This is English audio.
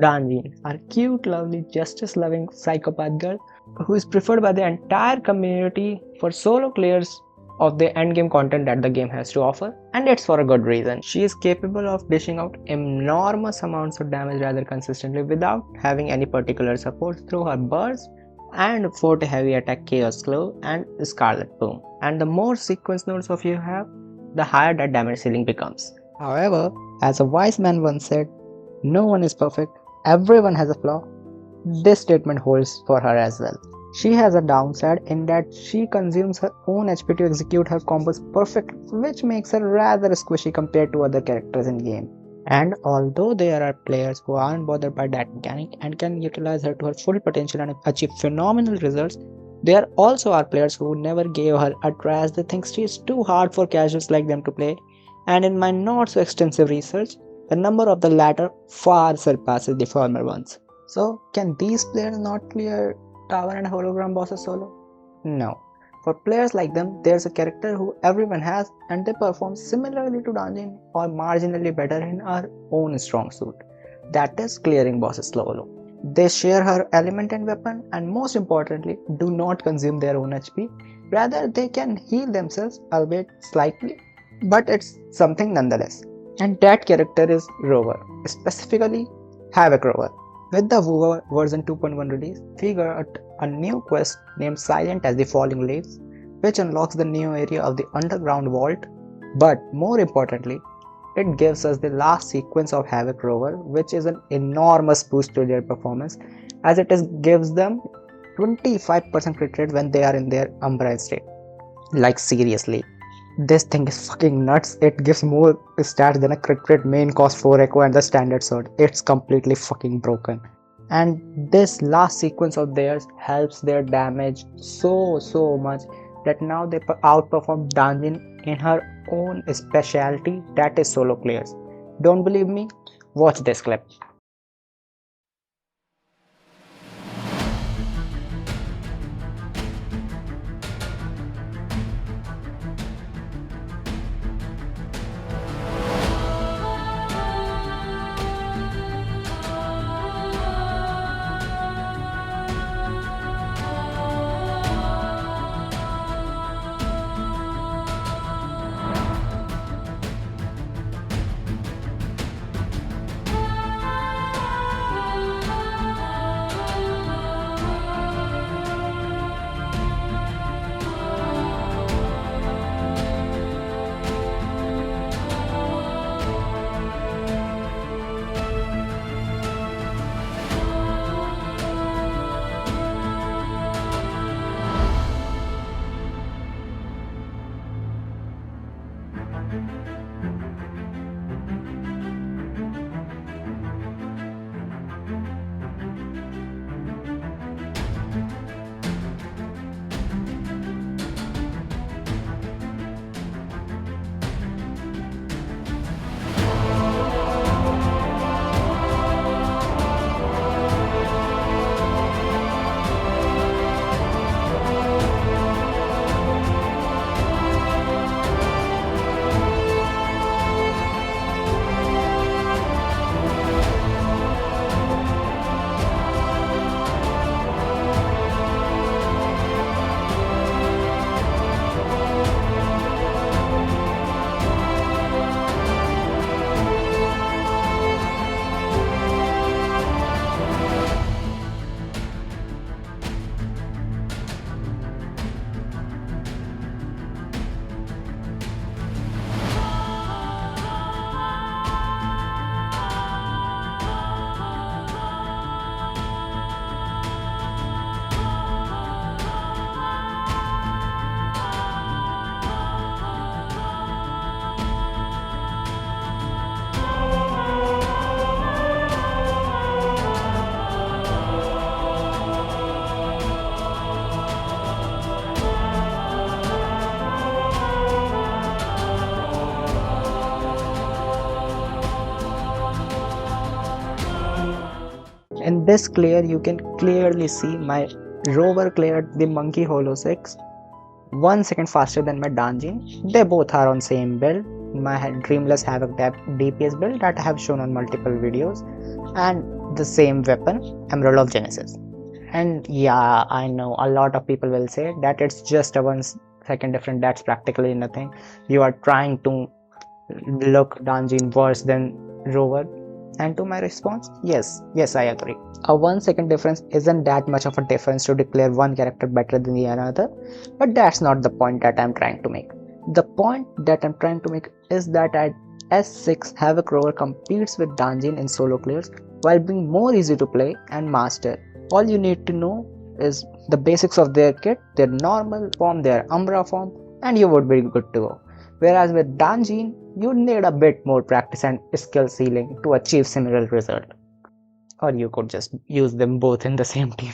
Danjin, our cute, lovely, justice-loving psychopath girl who is preferred by the entire community for solo clears of the endgame content that the game has to offer, and it's for a good reason. She is capable of dishing out enormous amounts of damage rather consistently without having any particular support through her burst and forte heavy attack Chaos Glow and Scarlet Boom. And the more sequence nodes of you have, the higher that damage ceiling becomes. However, as a wise man once said, no one is perfect, everyone has a flaw. This statement holds for her as well. She has a downside in that she consumes her own HP to execute her combos perfectly, which makes her rather squishy compared to other characters in game. And although there are players who aren't bothered by that mechanic and can utilize her to her full potential and achieve phenomenal results, there also are players who never gave her a try as they think she is too hard for casuals like them to play. And in my not so extensive research, the number of the latter far surpasses the former ones. So, can these players not clear tower and hologram bosses solo? No. For players like them, there's a character who everyone has and they perform similarly to Danjin or marginally better in our own strong suit. That is clearing bosses solo. They share her element and weapon and most importantly, do not consume their own HP. Rather, they can heal themselves, albeit slightly, but it's something nonetheless. And that character is Rover, specifically Havoc Rover. With the Wuthering version 2.1 release, we got a new quest named Silent as the Falling Leaves, which unlocks the new area of the underground vault, but more importantly, it gives us the last sequence of Havoc Rover, which is an enormous boost to their performance as gives them 25% crit rate when they are in their Umbra state. Like seriously. This thing is fucking nuts. It gives more stats than a crit rate main cost 4 echo and the standard sword. It's completely fucking broken. And this last sequence of theirs helps their damage so much that now they outperform Danjin in her own specialty, that is solo clears. Don't believe me? Watch this clip. In this clear, you can clearly see my Rover cleared the Monkey Holo 6 1 second faster than my Danjin. They both are on same build, my dreamless Havoc DPS build that I have shown on multiple videos, and the same weapon, Emerald of Genesis. And yeah, I know a lot of people will say that it's just a 1 second difference, that's practically nothing. You are trying to look Danjin worse than Rover. And to my response, yes, I agree. A 1 second difference isn't that much of a difference to declare one character better than the another, but that's not the point that I'm trying to make. The point that I'm trying to make is that at S6, Havoc Rover competes with Danjin in solo clears while being more easy to play and master. All you need to know is the basics of their kit, their normal form, their Umbra form, and you would be good to go. Whereas with Danjin, you need a bit more practice and skill ceiling to achieve similar result. Or you could just use them both in the same team.